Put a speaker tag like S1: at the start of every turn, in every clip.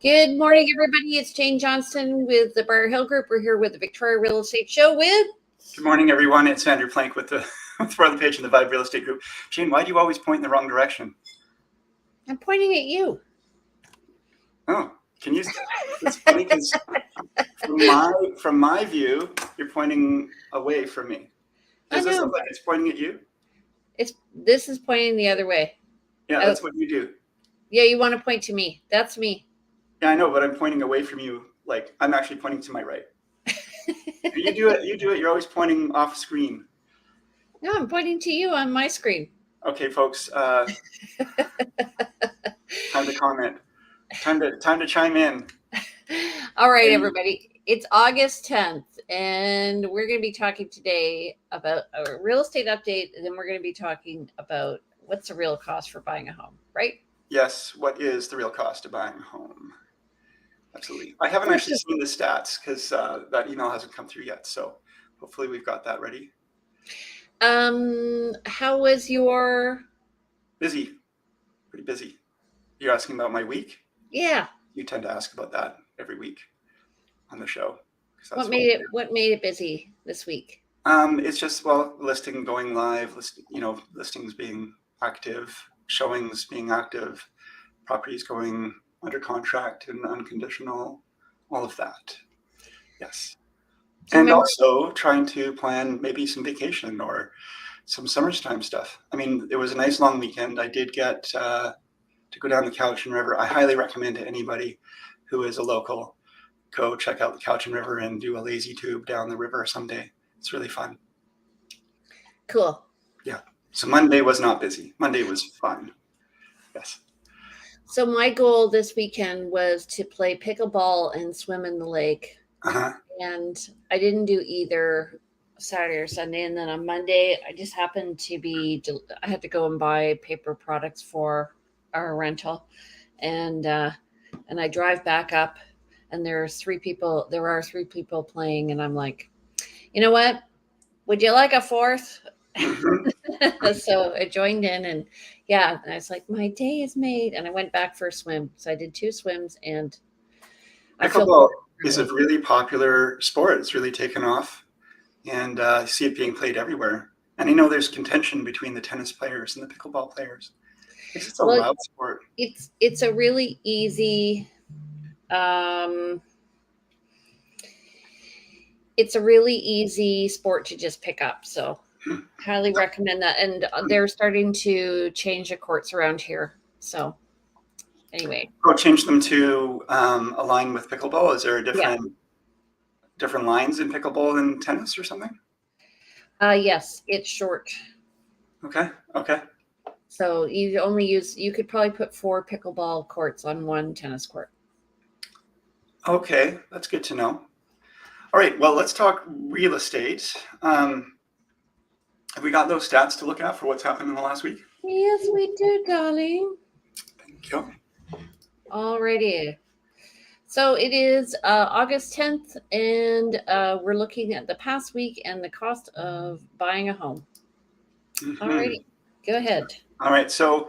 S1: Good morning, everybody. It's Jane Johnston with the Briar Hill Group. We're here with the Victoria Real Estate Show with...
S2: Good morning, everyone. It's Andrew Plank with the Royal Page and the Vibe Real Estate Group. Jane, why do you always point in the wrong direction?
S1: I'm pointing at you.
S2: Oh, can you... It's funny because from my view, you're pointing away from me. Does this look like it's pointing at you?
S1: This is pointing the other way.
S2: Yeah, that's what you do.
S1: Yeah, you want to point to me. That's me.
S2: Yeah, I know, but I'm pointing away from you. Like, I'm actually pointing to my right. You do it. You're always pointing off screen.
S1: No, I'm pointing to you on my screen.
S2: Okay, folks. Time to comment. Time to chime in.
S1: All right, everybody. It's August 10th, and we're going to be talking today about a real estate update, and then we're going to be talking about what's the real cost for buying a home, right?
S2: Yes. What is the real cost of buying a home? Absolutely. I haven't actually seen the stats because that email hasn't come through yet. So hopefully we've got that ready.
S1: How was your...
S2: Busy. Pretty busy. You're asking about my week?
S1: Yeah.
S2: You tend to ask about that every week on the show.
S1: What made it busy this week?
S2: It's just, listing going live, listings being active, showings being active, properties going under contract and unconditional, all of that. Yes. And also trying to plan maybe some vacation or some summertime stuff. I mean, it was a nice long weekend. I did get to go down the Cowichan River. I highly recommend to anybody who is a local, go check out the Cowichan River and do a lazy tube down the river someday. It's really fun.
S1: Cool.
S2: Yeah. So Monday was not busy. Monday was fun. Yes.
S1: So my goal this weekend was to play pickleball and swim in the lake.
S2: Uh-huh.
S1: And I didn't do either Saturday or Sunday. And then on Monday, I just happened to I had to go and buy paper products for our rental. And I drive back up, and there are three people playing. And I'm like, you know what? Would you like a fourth? Mm-hmm. So I joined in, and I was like, my day is made. And I went back for a swim. So I did 2 swims, and
S2: pickleball is a really popular sport. It's really taken off, and I see it being played everywhere. And I know there's contention between the tennis players and the pickleball players. It's a loud sport.
S1: It's a really easy, sport to just pick up. So highly recommend that. And they're starting to change the courts around here. So anyway.
S2: Change them to align with pickleball? Is there a different lines in pickleball than tennis or something?
S1: Yes, it's short.
S2: Okay.
S1: So you could probably put 4 pickleball courts on 1 tennis court.
S2: Okay, that's good to know. All right, well, let's talk real estate. Have we got those stats to look at for what's happened in the last week?
S1: Yes, we do, darling.
S2: Thank you.
S1: Alrighty. So it is August 10th, and we're looking at the past week and the cost of buying a home. Mm-hmm. Alrighty, go ahead.
S2: All right, so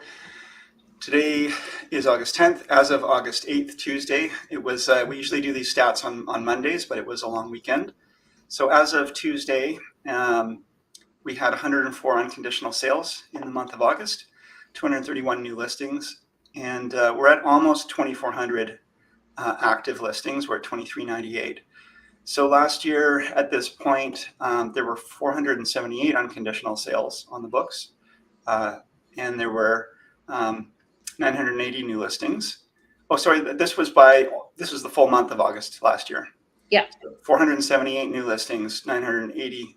S2: today is August 10th. As of August 8th, Tuesday, it was, we usually do these stats on Mondays, but it was a long weekend. So as of Tuesday, we had 104 unconditional sales in the month of August, 231 new listings, and we're at almost 2,400 active listings. We're at 2,398. So last year at this point, there were 478 unconditional sales on the books, and there were 980 new listings. Oh, sorry, this was the full month of August last year.
S1: Yeah.
S2: 478 new listings, 478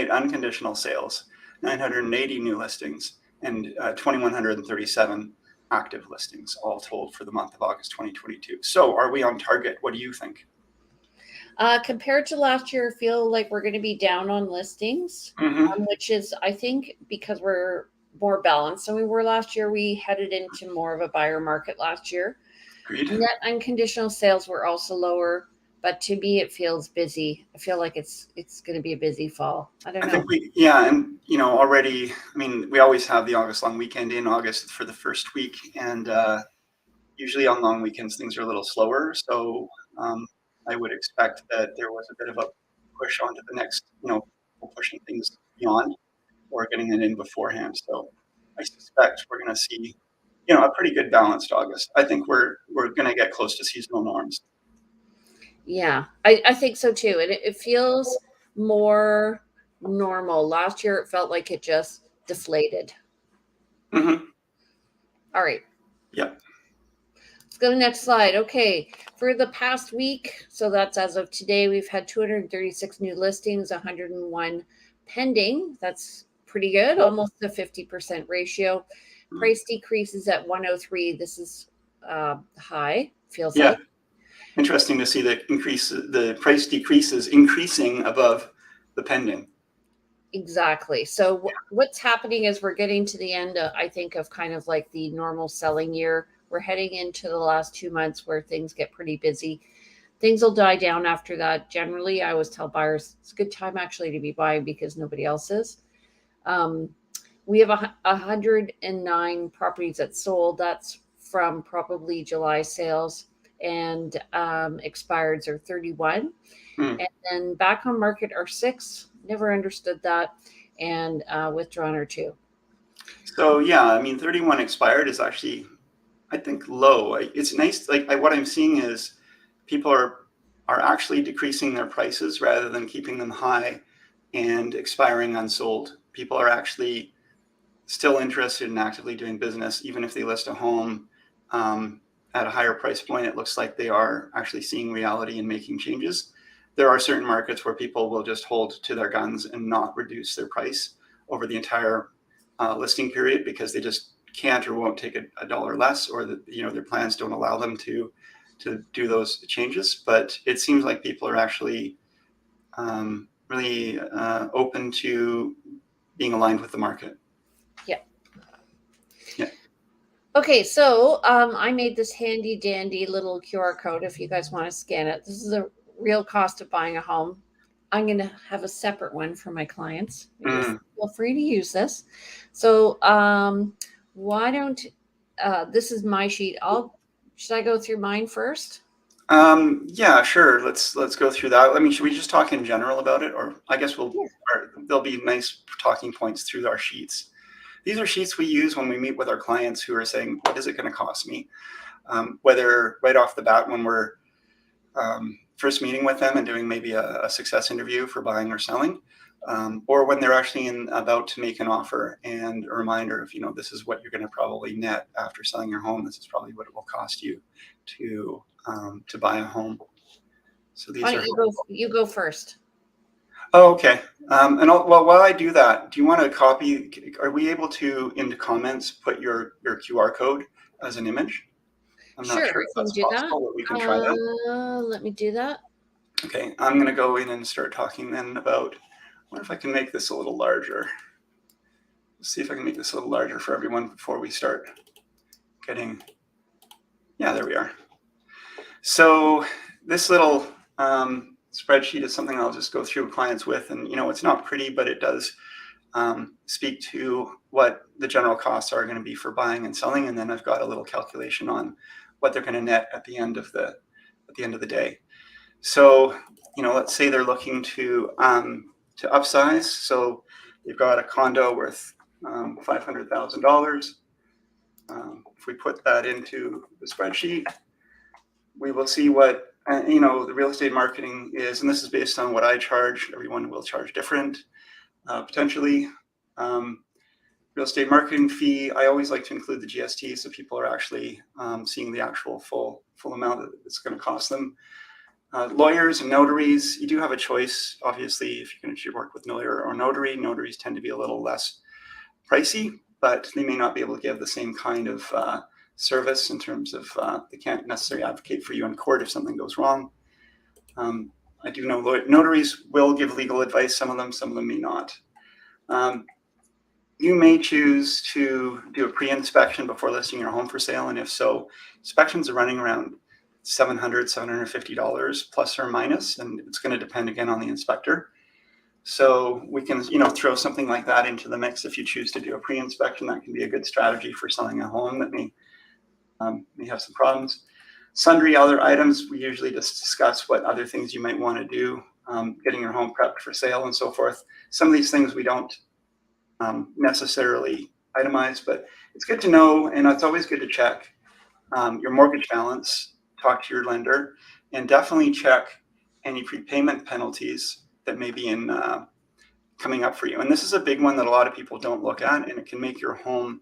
S2: unconditional sales, 980 new listings, and 2,137 active listings, all told for the month of August 2022. So are we on target? What do you think?
S1: Compared to last year, I feel like we're going to be down on listings, which is, I think, because we're more balanced than we were last year. We headed into more of a buyer market last year.
S2: Agreed.
S1: Net unconditional sales were also lower. but to me it feels busy. I feel like it's going to be a busy fall. I don't
S2: I think
S1: know.
S2: and already, I mean, we always have the August long weekend in August for the first week, and usually on long weekends things are a little slower. So I would expect that there was a bit of a push onto the next, pushing things beyond or getting it in beforehand. So I suspect we're going to see, a pretty good balanced August. I think we're going to get close to seasonal norms.
S1: Yeah, I think so too. And it feels more normal. Last year it felt like it just deflated.
S2: Mm-hmm.
S1: All right.
S2: Yeah.
S1: Let's go to the next slide. Okay. For the past week, so that's as of today, we've had 236 new listings, 101 pending. That's pretty good, almost a 50% ratio. Price decreases at 103. This is high, feels
S2: Yeah.
S1: like.
S2: Interesting to see the price decreases increasing above the pending.
S1: Exactly. So what's happening is we're getting to the end, I think, of kind of like the normal selling year. We're heading into the last 2 months where things get pretty busy. Things will die down after that. Generally, I always tell buyers it's a good time actually to be buying because nobody else is. Um, we have 109 properties that sold. That's from probably July sales, and expireds are 31.
S2: Hmm.
S1: And then back on market are 6. Never understood that. And withdrawn are 2.
S2: So yeah, I mean, 31 expired is actually, I think, low. It's nice. Like what I'm seeing is people are actually decreasing their prices rather than keeping them high and expiring unsold. People are actually still interested in actively doing business, even if they list a home at a higher price point. It looks like they are actually seeing reality and making changes. There are certain markets where people will just hold to their guns and not reduce their price over the entire listing period because they just can't or won't take a dollar less, or that their plans don't allow them to do those changes. But it seems like people are actually really open to being aligned with the market.
S1: Yeah.
S2: Yeah.
S1: Okay, so I made this handy dandy little QR code if you guys want to scan it. This is a real cost of buying a home. I'm going to have a separate one for my clients. You'll
S2: Mm.
S1: feel free to use this. So why don't this is my sheet. Should I go through mine first?
S2: Yeah, sure. Let's go through that. I mean, should we just talk in general about it, or I guess
S1: Yeah.
S2: there'll be nice talking points through our sheets. These are sheets we use when we meet with our clients who are saying, "What is it going to cost me?" Whether right off the bat when we're first meeting with them and doing maybe a success interview for buying or selling, or when they're actually about to make an offer and a reminder of, this is what you're going to probably net after selling your home. This is probably what it will cost you to buy a home. So
S1: Why
S2: these
S1: don't
S2: are.
S1: you go first?
S2: Oh, okay. Well, while I do that, do you want to copy? Are we able to, in the comments, put your QR code as an image? I'm not
S1: Sure,
S2: sure
S1: I
S2: if
S1: can
S2: that's
S1: do that.
S2: possible, but we can try that.
S1: Let me do that.
S2: Okay, I'm going to go in and start talking then about, I wonder if I can make this a little larger. Let's see if I can make this a little larger for everyone before we start getting, yeah, there we are. So this little spreadsheet is something I'll just go through clients with, and it's not pretty, but it does speak to what the general costs are going to be for buying and selling, and then I've got a little calculation on what they're going to net at the end of the day. So let's say they're looking to upsize. So they've got a condo worth $500,000. If we put that into the spreadsheet, we will see what the real estate marketing is, and this is based on what I charge. Everyone will charge different, potentially. Real estate marketing fee, I always like to include the GST so people are actually seeing the actual full amount that it's going to cost them. Lawyers and notaries, you do have a choice, obviously, if you're going to work with lawyer or notary. Notaries tend to be a little less pricey, but they may not be able to give the same kind of service in terms of they can't necessarily advocate for you in court if something goes wrong. I do know notaries will give legal advice, some of them may not. You may choose to do a pre-inspection before listing your home for sale, and if so, inspections are running around $700, $750 plus or minus, and it's going to depend again on the inspector. So we can, throw something like that into the mix if you choose to do a pre-inspection. That can be a good strategy for selling a home that may have some problems. Sundry other items, we usually just discuss what other things you might want to do, getting your home prepped for sale and so forth. Some of these things we don't necessarily itemize, but it's good to know, and it's always good to check your mortgage balance, talk to your lender, and definitely check any prepayment penalties that may be coming up for you. And this is a big one that a lot of people don't look at, and it can make your home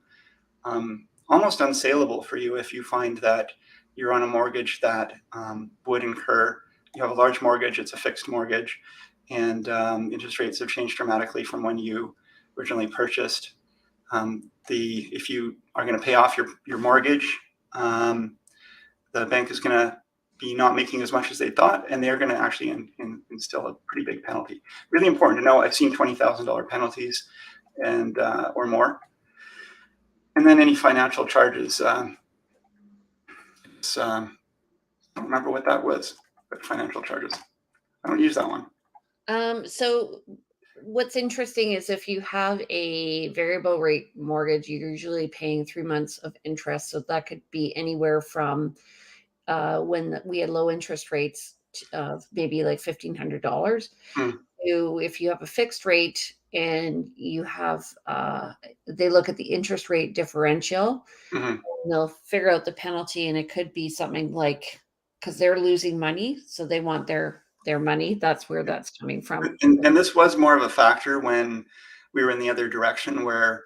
S2: almost unsaleable for you if you find that you're on a mortgage that would incur, you have a large mortgage, it's a fixed mortgage, and interest rates have changed dramatically from when you originally purchased. If you are going to pay off your mortgage, the bank is going to be not making as much as they thought, and they're going to actually instill a pretty big penalty. Really important to know. I've seen $20,000 penalties and or more. And then any financial charges. I don't remember what that was, but financial charges. I don't use that one.
S1: So what's interesting is if you have a variable rate mortgage, you're usually paying 3 months of interest. So that could be anywhere from when we had low interest rates of maybe like $1,500 to if you have a fixed rate and you have, they look at the interest rate differential, and they'll figure out the penalty, and it could be something like, because they're losing money, so they want their money. That's where that's coming from.
S2: And this was more of a factor when we were in the other direction, where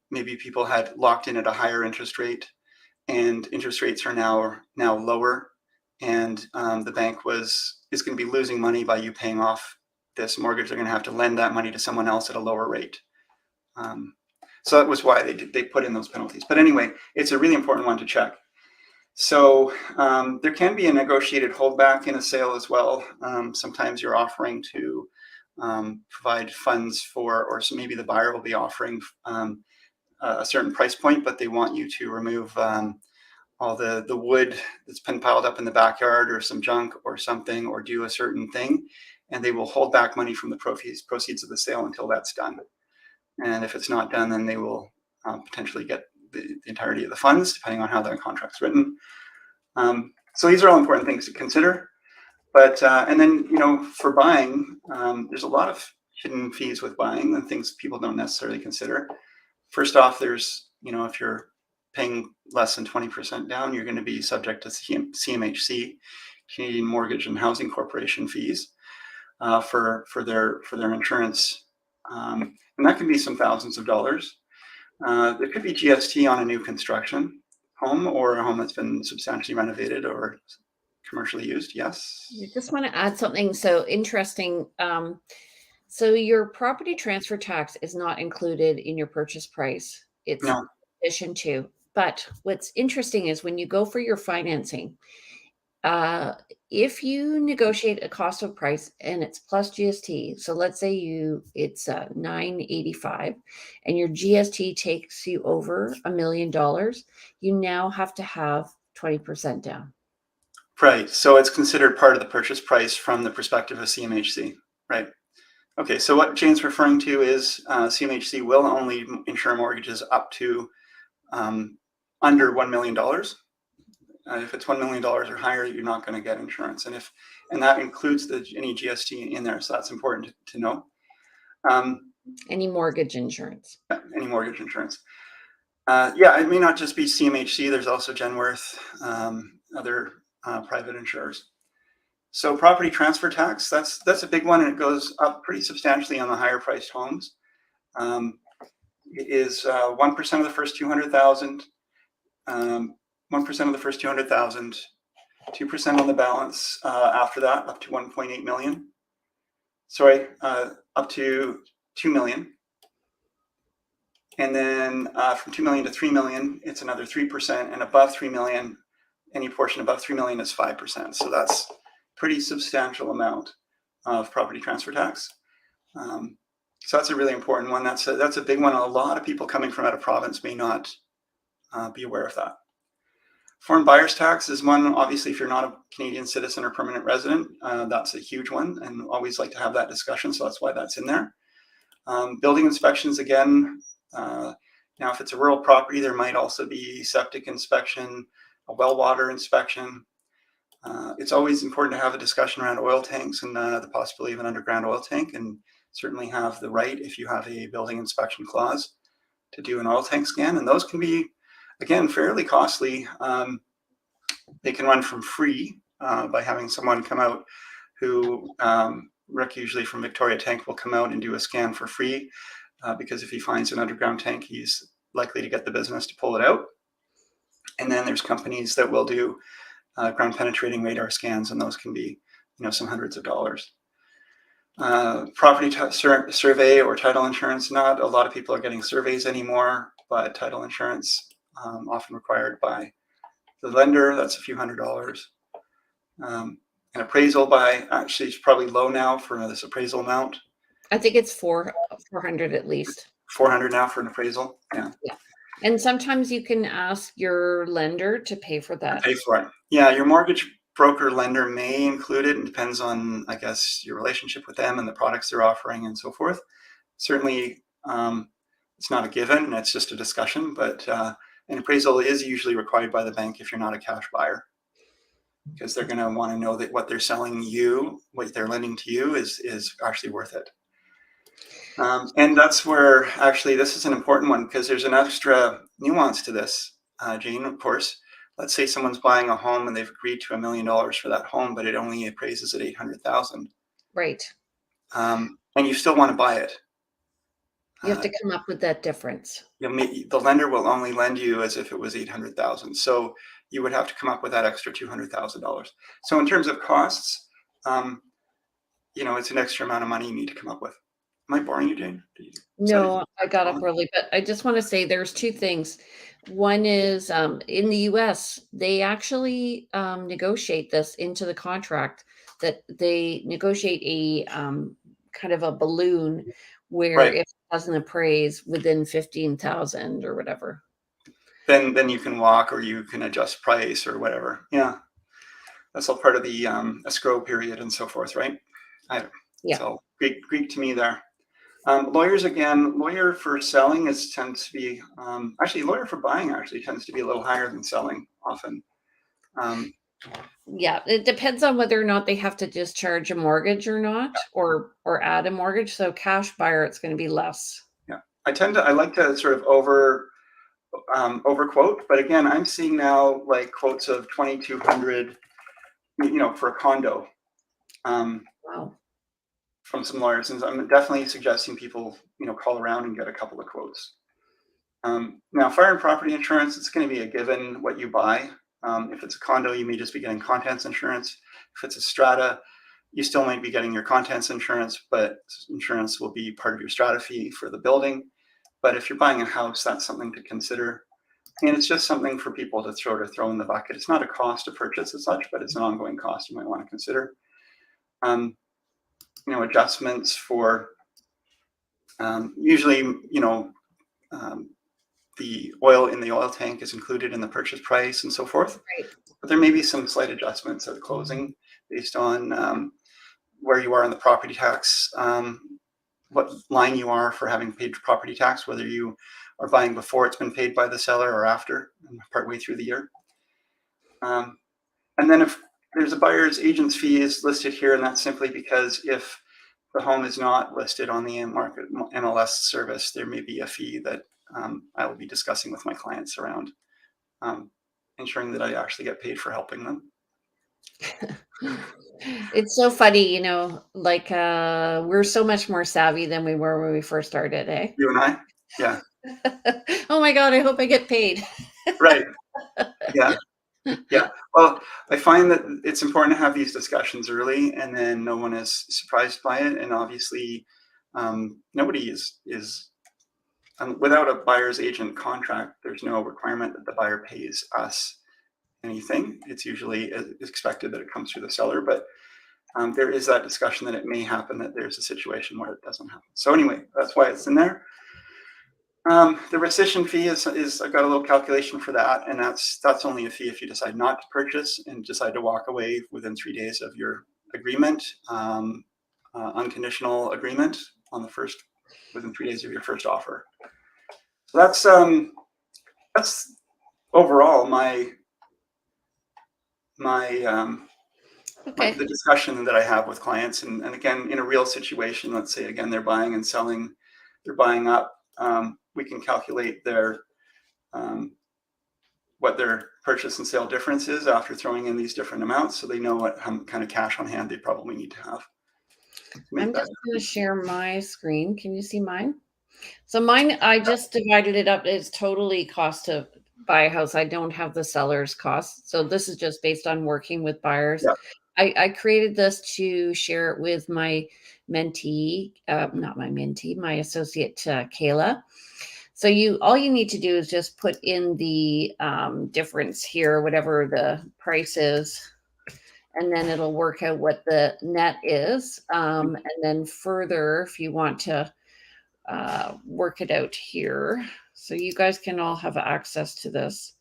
S2: maybe people had locked in at a higher interest rate, and interest rates are now lower, and the bank is going to be losing money by you paying off this mortgage. They're going to have to lend that money to someone else at a lower rate. So that was why they put in those penalties. But anyway, it's a really important one to check. So there can be a negotiated holdback in a sale as well. Sometimes you're offering to provide funds for, or so maybe the buyer will be offering a certain price point, but they want you to remove all the wood that's been piled up in the backyard, or some junk or something, or do a certain thing, and they will hold back money from the proceeds of the sale until that's done. And if it's not done, then they will potentially get the entirety of the funds, depending on how that contract's written. So these are all important things to consider. But and then, for buying, there's a lot of hidden fees with buying and things people don't necessarily consider. First off, there's, if you're paying less than 20% down, you're going to be subject to CMHC, Canadian Mortgage and Housing Corporation fees for their insurance, and that can be some thousands of dollars. There could be GST on a new construction home, or a home that's been substantially renovated or commercially used. Yes.
S1: I just want to add something so interesting. So your property transfer tax is not included in your purchase price. It's in
S2: No.
S1: addition to. But what's interesting is when you go for your financing, if you negotiate a cost of price and it's plus GST, so let's say it's $985, and your GST takes you over $1 million, you now have to have 20% down.
S2: Right. So it's considered part of the purchase price from the perspective of CMHC. Right. Okay. So what Jane's referring to is CMHC will only insure mortgages up to under $1 million. If it's $1 million or higher, you're not going to get insurance, and that includes any GST in there. So that's important to know.
S1: Any mortgage insurance.
S2: Any mortgage insurance. It may not just be CMHC. There's also Genworth, other private insurers. So property transfer tax, that's a big one, and it goes up pretty substantially on the higher priced homes. It is 1% of the first 200,000. 1% of the first 200,000, 2% on the balance after that, up to 1.8 million. Sorry, up to 2 million. And then from 2 million to 3 million, it's another 3%. And above 3 million, any portion above 3 million is 5%. So that's a pretty substantial amount of property transfer tax. So that's a really important one. That's a big one. A lot of people coming from out of province may not be aware of that. Foreign buyer's tax is one. Obviously, if you're not a Canadian citizen or permanent resident, that's a huge one, and always like to have that discussion. So that's why that's in there. Building inspections, again. Now, if it's a rural property, there might also be septic inspection, a well water inspection. It's always important to have a discussion around oil tanks and the possibility of an underground oil tank, and certainly have the right, if you have a building inspection clause, to do an oil tank scan. And those can be, again, fairly costly. They can run from free by having someone come out who, Rick usually from Victoria Tank will come out and do a scan for free, because if he finds an underground tank, he's likely to get the business to pull it out. And then there's companies that will do ground penetrating radar scans, and those can be, some hundreds of dollars. Property survey or title insurance, not a lot of people are getting surveys anymore, but title insurance, often required by the lender, that's a few $100s. An appraisal by, actually it's probably low now for this appraisal amount.
S1: I think it's 400 at least.
S2: 400 now for an appraisal. Yeah.
S1: And sometimes you can ask your lender to pay for that.
S2: Pay for it. Yeah, your mortgage broker lender may include it. It depends on, I guess, your relationship with them and the products they're offering and so forth. Certainly, it's not a given. It's just a discussion. But an appraisal is usually required by the bank if you're not a cash buyer, because they're going to want to know that what they're selling you, what they're lending to you, is actually worth it. And that's where, actually, this is an important one, because there's an extra nuance to this, Jane, of course. Let's say someone's buying a home and they've agreed to $1 million for that home, but it only appraises at $800,000.
S1: Right.
S2: And you still want to buy it.
S1: You have to come up with that difference.
S2: The lender will only lend you as if it was $800,000. So you would have to come up with that extra $200,000. So in terms of costs, it's an extra amount of money you need to come up with. Am I boring you, Jane?
S1: No, I got up early, but I just want to say there's two things. One is in the US, they actually negotiate this into the contract, that they negotiate a kind of a balloon where
S2: Right.
S1: if it doesn't appraise within 15,000 or whatever,
S2: then you can walk, or you can adjust price or whatever. Yeah, that's all part of the escrow period and so forth, right?
S1: Yeah.
S2: So Greek to me there. Lawyers, again, lawyer for selling tends to be, actually lawyer for buying actually tends to be a little higher than selling often.
S1: Yeah, it depends on whether or not they have to discharge a mortgage or not, or add a mortgage. So cash buyer, it's going to be less.
S2: Yeah, I like to sort of over quote, but again, I'm seeing now like quotes of 2,200, for a condo.
S1: Wow.
S2: From some lawyers, and I'm definitely suggesting people, call around and get a couple of quotes. Now, fire and property insurance, it's going to be a given what you buy. If it's a condo, you may just be getting contents insurance. If it's a strata, you still might be getting your contents insurance, but insurance will be part of your strata fee for the building. But if you're buying a house, that's something to consider. And it's just something for people to throw in the bucket. It's not a cost to purchase as such, but it's an ongoing cost you might want to consider. Adjustments for usually, the oil in the oil tank is included in the purchase price and so forth.
S1: Right.
S2: But there may be some slight adjustments at the closing based on where you are in the property tax, what line you are for having paid property tax, whether you are buying before it's been paid by the seller or after, partway through the year. And then if there's a buyer's agent's fee is listed here, and that's simply because if the home is not listed on the market MLS service, there may be a fee that I will be discussing with my clients around ensuring that I actually get paid for helping them.
S1: It's so funny, like we're so much more savvy than we were when we first started, eh?
S2: You and I? Yeah.
S1: Oh my God, I hope I get paid.
S2: Right. Yeah. Yeah. Well, I find that it's important to have these discussions early, and then no one is surprised by it. And obviously, nobody is without a buyer's agent contract, there's no requirement that the buyer pays us anything. It's usually expected that it comes through the seller, but there is that discussion that it may happen that there's a situation where it doesn't happen. So anyway, that's why it's in there. The rescission fee is I've got a little calculation for that, and that's only a fee if you decide not to purchase and decide to walk away within 3 days of your agreement, unconditional agreement on the first within 3 days of your first offer. So that's overall
S1: Okay.
S2: the discussion that I have with clients, and again, in a real situation, let's say again they're buying and selling, they're buying up. We can calculate their what their purchase and sale difference is after throwing in these different amounts, so they know what kind of cash on hand they probably need to have to make
S1: I'm
S2: that.
S1: just going to share my screen. Can you see mine? So mine, I just divided it up. It's totally cost to buy a house. I don't have the seller's cost. So this is just based on working with buyers.
S2: Yeah.
S1: I created this to share it with my mentee, not my mentee, my associate, Kayla. So all you need to do is just put in the difference here, whatever the price is, and then it'll work out what the net is. And then further, if you want to work it out here, so you guys can all have access to this.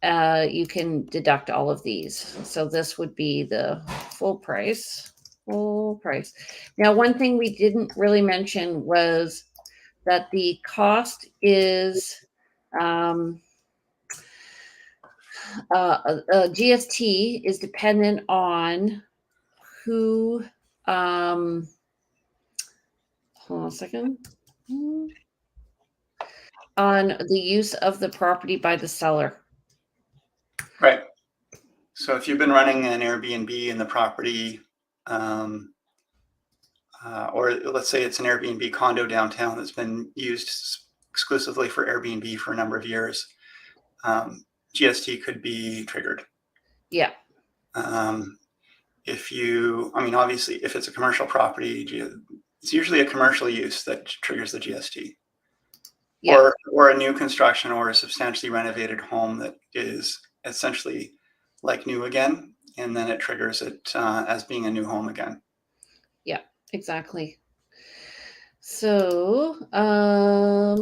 S1: You can deduct all of these. So this would be the full price. Full price. Now, one thing we didn't really mention was that the cost is GST is dependent on who. Hold on a second. On the use of the property by the seller.
S2: Right. So if you've been running an Airbnb in the property, or let's say it's an Airbnb condo downtown that's been used exclusively for Airbnb for a number of years, GST could be triggered.
S1: Yeah.
S2: Obviously, if it's a commercial property, it's usually a commercial use that triggers the GST.
S1: Yeah.
S2: Or a new construction or a substantially renovated home that is essentially like new again, and then it triggers it as being a new home again.
S1: Yeah, exactly. So, hold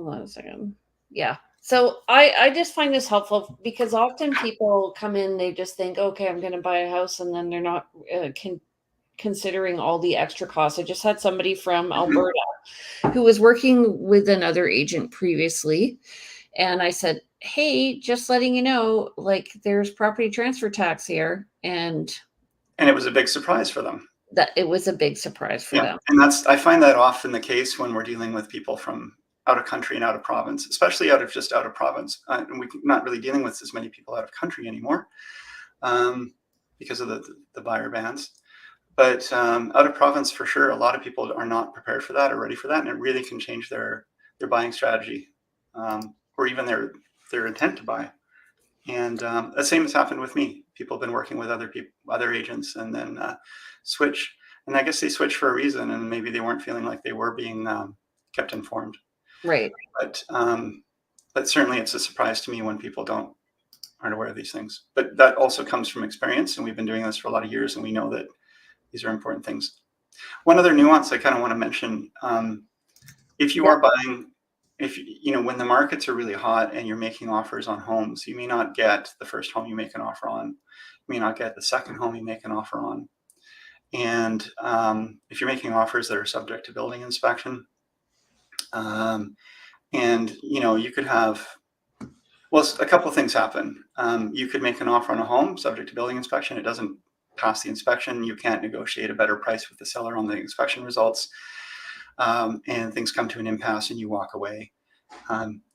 S1: on a second. Yeah. So I just find this helpful because often people come in, they just think, okay, I'm going to buy a house, and then they're not considering all the extra costs. I just had somebody from Alberta who was working with another agent previously. And I said, hey, just letting you know, like there's property transfer tax here. And
S2: it was a big surprise for them.
S1: That it was a big surprise for them.
S2: And I find that often the case when we're dealing with people from out of country and out of province, especially out of province. And we're not really dealing with as many people out of country anymore because of the buyer bans. But out of province, for sure, a lot of people are not prepared for that or ready for that, and it really can change their buying strategy or even their intent to buy. And the same has happened with me. People have been working with other agents, and then switch. And I guess they switch for a reason, and maybe they weren't feeling like they were being kept informed.
S1: Right.
S2: But certainly, it's a surprise to me when people aren't aware of these things. But that also comes from experience, and we've been doing this for a lot of years, and we know that these are important things. One other nuance I kind of want to mention: if you are buying. When the markets are really hot and you're making offers on homes, you may not get the first home you make an offer on. You may not get the second home you make an offer on. And if you're making offers that are subject to building inspection, you could have, a couple of things happen. You could make an offer on a home subject to building inspection. It doesn't pass the inspection. You can't negotiate a better price with the seller on the inspection results. And things come to an impasse and you walk away.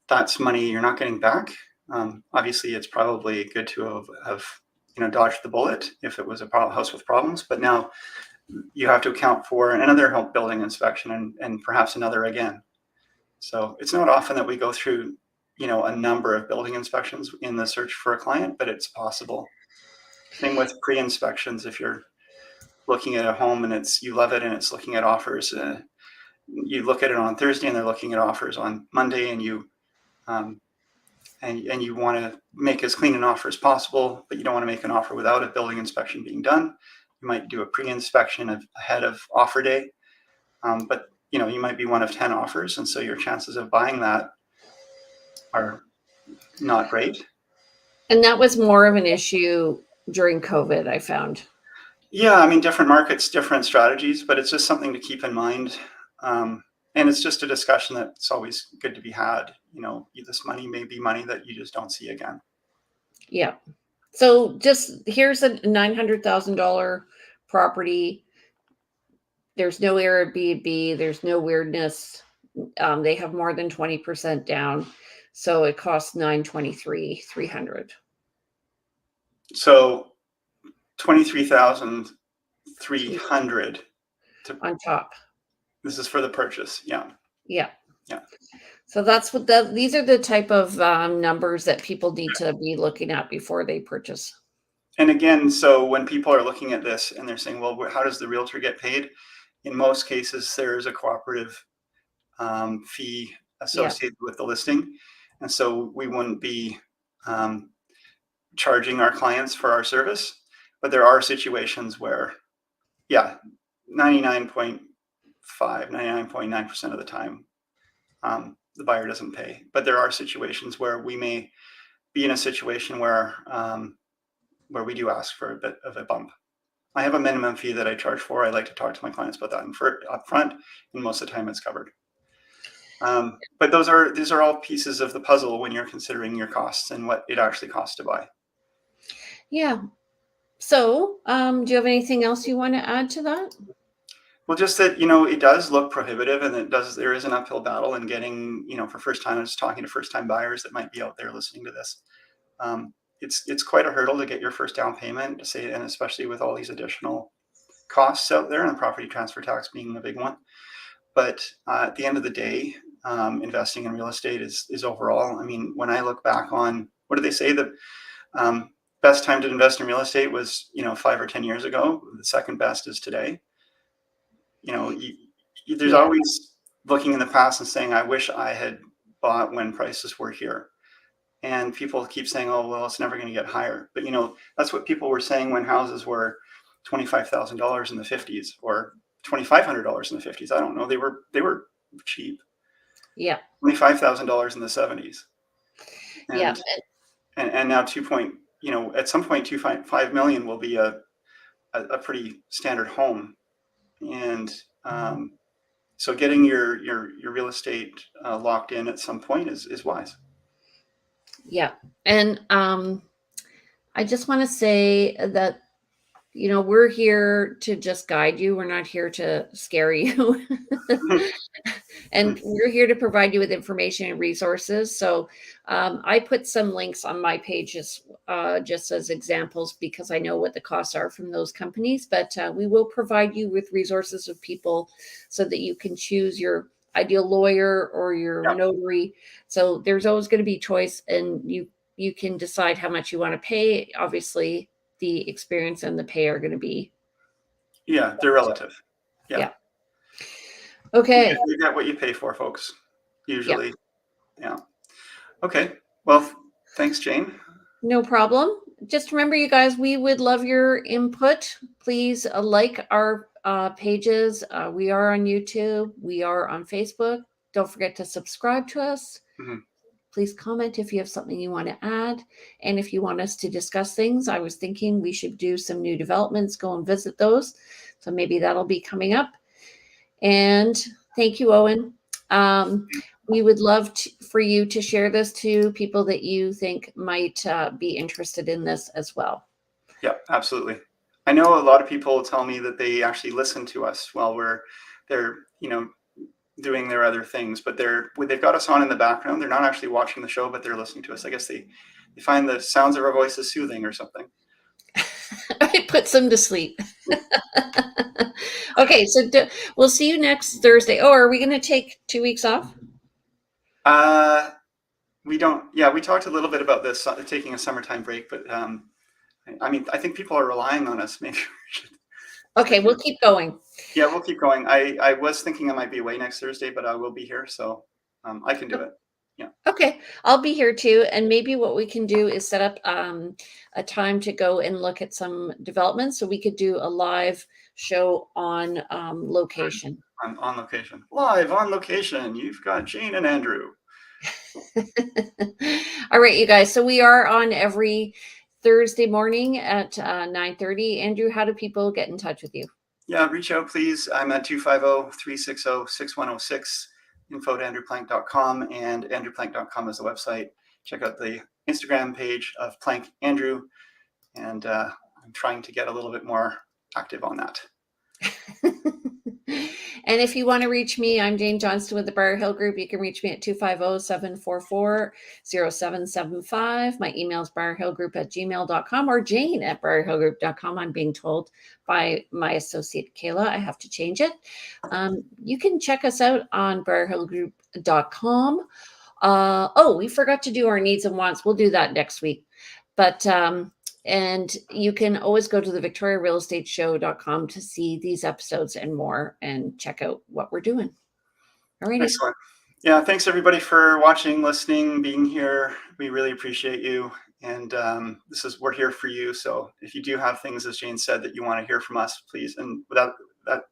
S2: That's money you're not getting back. Obviously, it's probably good to have dodged the bullet if it was a house with problems, but now you have to account for another home building inspection and perhaps another again. So it's not often that we go through a number of building inspections in the search for a client, but it's possible. Same with pre-inspections. If you're looking at a home and you love it and it's looking at offers, you look at it on Thursday and they're looking at offers on Monday, and you want to make as clean an offer as possible, but you don't want to make an offer without a building inspection being done. You might do a pre-inspection ahead of offer day, but you might be one of 10 offers, and so your chances of buying that are not great.
S1: And that was more of an issue during COVID, I found.
S2: Yeah, I mean, different markets, different strategies, but it's just something to keep in mind. And it's just a discussion that's always good to be had. This money may be money that you just don't see again.
S1: Yeah. So just here's a $900,000 property. There's no Airbnb. There's no weirdness. They have more than 20% down. So it costs $923,300.
S2: So 23,300
S1: on top.
S2: This is for the purchase. Yeah.
S1: Yeah.
S2: Yeah.
S1: So that's what these are the type of numbers that people need to be looking at before they purchase.
S2: And again, so when people are looking at this and they're saying, well, how does the realtor get paid? In most cases, there's a cooperative fee associated with the listing. And so we wouldn't be charging our clients for our service. But there are situations where, 99.9% of the time, the buyer doesn't pay. But there are situations where we may be in a situation where we do ask for a bit of a bump. I have a minimum fee that I charge for. I like to talk to my clients about that up front, and most of the time it's covered. But these are all pieces of the puzzle when you're considering your costs and what it actually costs to buy.
S1: Yeah. So, do you have anything else you want to add to that?
S2: Well, just that, it does look prohibitive, and there is an uphill battle in getting, for first time, I was talking to first time buyers that might be out there listening to this. It's quite a hurdle to get your first down payment, and especially with all these additional costs out there, and the property transfer tax being a big one. But at the end of the day, investing in real estate is overall. I mean, when I look back on, what do they say? The best time to invest in real estate was 5 or 10 years ago. The second best is today. There's always looking in the past and saying, I wish I had bought when prices were here. And people keep saying, oh, well, it's never going to get higher. But, that's what people were saying when houses were $25,000 in the 50s or $2,500 in the 50s. I don't know. They were cheap.
S1: Yeah.
S2: $25,000 in the 70s. And,
S1: yeah.
S2: And now at some point, 2.5 million will be a pretty standard home. And so getting your real estate locked in at some point is wise.
S1: Yeah. And I just want to say that, we're here to just guide you. We're not here to scare you. And we're here to provide you with information and resources. So I put some links on my pages just as examples, because I know what the costs are from those companies. But we will provide you with resources of people so that you can choose your ideal lawyer or your notary. So there's always going to be choice, and you can decide how much you want to pay. Obviously, the experience and the pay are going to be.
S2: Yeah, they're relative.
S1: Yeah. Okay.
S2: You get what you pay for, folks. Usually. Yeah. Okay. Well, thanks, Jane.
S1: No problem. Just remember, you guys, we would love your input. Please like our pages. We are on YouTube. We are on Facebook. Don't forget to subscribe to us.
S2: Mm-hmm.
S1: Please comment if you have something you want to add. And if you want us to discuss things, I was thinking we should do some new developments, go and visit those. So maybe that'll be coming up. And thank you, Owen. We would love for you to share this to people that you think might be interested in this as well.
S2: Yeah, absolutely. I know a lot of people tell me that they actually listen to us while they're doing their other things, but they've got us on in the background. They're not actually watching the show, but they're listening to us. I guess they find the sounds of our voices soothing or something.
S1: It puts them to sleep. Okay, so we'll see you next Thursday. Oh, are we going to take 2 weeks off?
S2: We don't. Yeah, we talked a little bit about this, taking a summertime break, but I mean, I think people are relying on us. Maybe we should.
S1: Okay, we'll keep going.
S2: Yeah, we'll keep going. I was thinking I might be away next Thursday, but I will be here, so I can do it. Yeah.
S1: Okay, I'll be here too. And maybe what we can do is set up a time to go and look at some developments. So we could do a live show on location.
S2: On location. Live on location. You've got Jane and Andrew.
S1: All right, you guys. So we are on every Thursday morning at 9:30. Andrew, how do people get in touch with you?
S2: Yeah, reach out, please. I'm at 250-360-6106, info@andrewplank.com, and andrewplank.com is the website. Check out the Instagram page of Plank Andrew, and I'm trying to get a little bit more active on that.
S1: And if you want to reach me, I'm Jane Johnston with the Briar Hill Group. You can reach me at 250-744-0775. My email is briarhillgroup@gmail.com or jane@briarhillgroup.com. I'm being told by my associate Kayla I have to change it. You can check us out on briarhillgroup.com. We forgot to do our needs and wants. We'll do that next week. But and you can always go to the victoriarealestateshow.com to see these episodes and more and check out what we're doing. All righty.
S2: Excellent. Yeah, thanks everybody for watching, listening, being here. We really appreciate you. And we're here for you. So if you do have things, as Jane said, that you want to hear from us, please. And without that,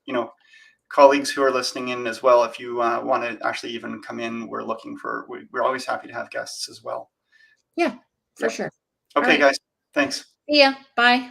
S2: colleagues who are listening in as well, if you want to actually even come in, we're always happy to have guests as well.
S1: Yeah, for sure.
S2: Okay, guys. Thanks.
S1: See ya. Bye.